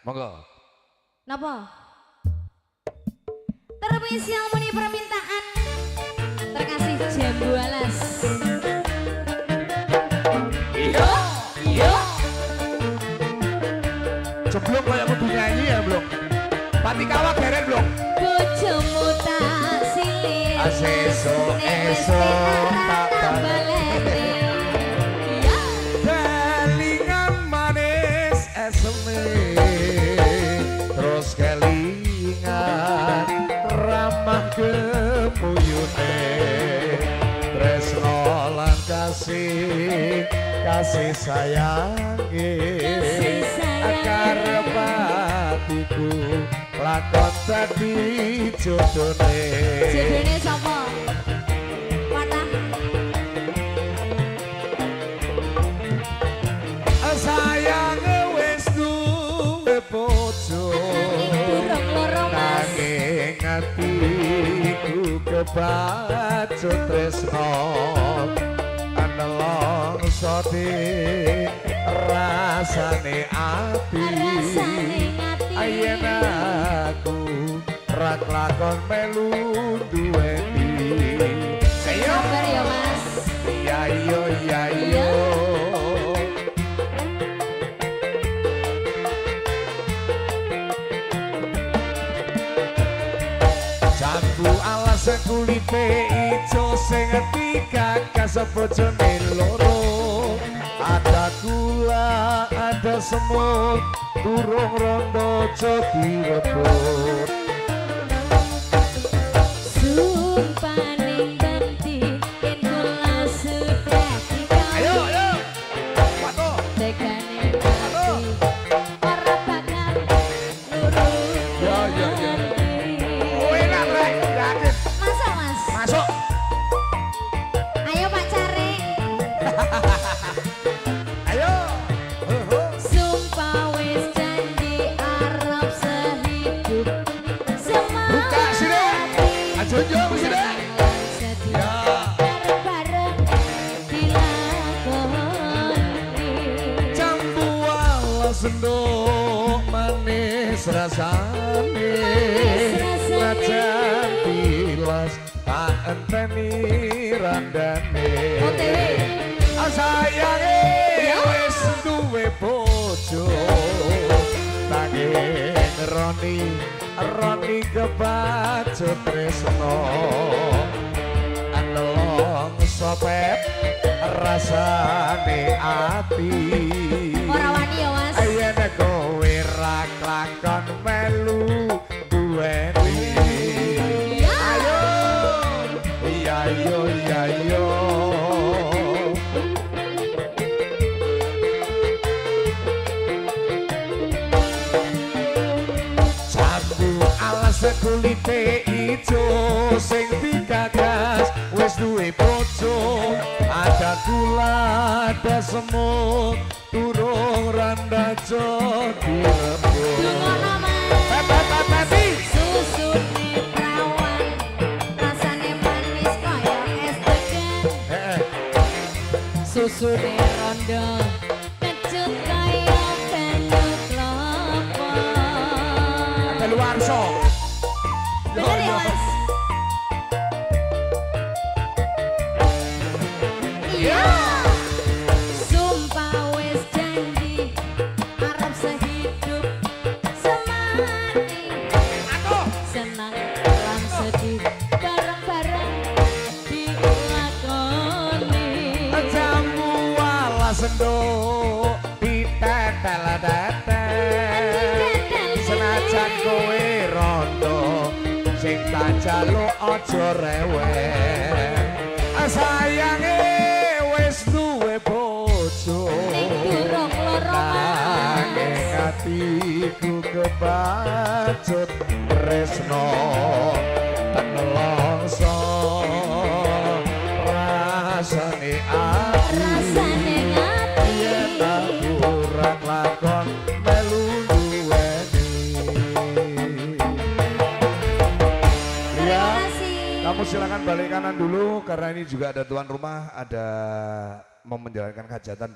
Monggo. Napa? Permisi muni permintaan terkasih Jambu Alas. Iya, iya. Jeblok kayak kudu nyanyi ya, Blok. Pati kawak beren, Blok. Bojomu tak silir. Esok tak baleni. Ya. Kelingan manis eseme. Terus kelingan ramah kemuyune. Tresno lan kasih sayangi. Karep atiku lakon tadi jodone. Jodone sapa? Patah. Sayang wis duwe bojo. Durung loro Mas. Nanging atiku kebacut tresno. Nelongso di rasane ati. Ayen aku rak lakon melu duweni. Ayo sabar ya Mas. Ya yo ya yo. Jambu alas kulite ijo sing gagas bojone loro. Ada gula, ada semut, durung rondo jadi rebut. Sumpah ning ganti yen kula sudah dikasih. Ayo, ayo. Waduh. Tekane ganti ora bakal nurut. Ya, ya, ya. Oh, enak, Rek. Yakin. Masuk Mas. Masuk. Ayo Pak Cari. Ayo. Sumpah wis janji arep sehidup semati. Buka sini. Ajo yo sini. Ya. Bareng-bareng dilakoni. Jambu alas sendok manis rasane. Najan tilas tak enteni randane. Sayange wis duwe bojo. Nanging Roni kebacut tresno. Nelongso pep rasane ati. Ora wani ya Mas. Ayen kowe rak lakon melu duweni. Ayo. Iya yo iya yo. Jambu alas kulite ijo sing digagas wis duwe bojo. Ada gula, ada semut, durung randa jadi rebut. Dungono Mas. Peti. Susune prawan rasane manis kaya es degan. Susune rondo kecut kaya banyu klapa. Keluarso. Bener ya Mas? Iya. Sumpah wis janji arep sehidup semati. Senang lan sedih bareng-bareng dilakoni. Jambu alas sendok ditetel-tetel. Senajan kowe rondo sing tak jaluk aja rewel. Sayange wis duwe bojo. Ning durung loro Nanging Mas. atiku kebacut tresno. Nelongso rasane ati. Rasane ngati. Yen aku rak lakon melu duweni. Terima kasih. Kamu silakan balik kanan dulu karena ini juga ada tuan rumah, ada mau menjalankan hajatan.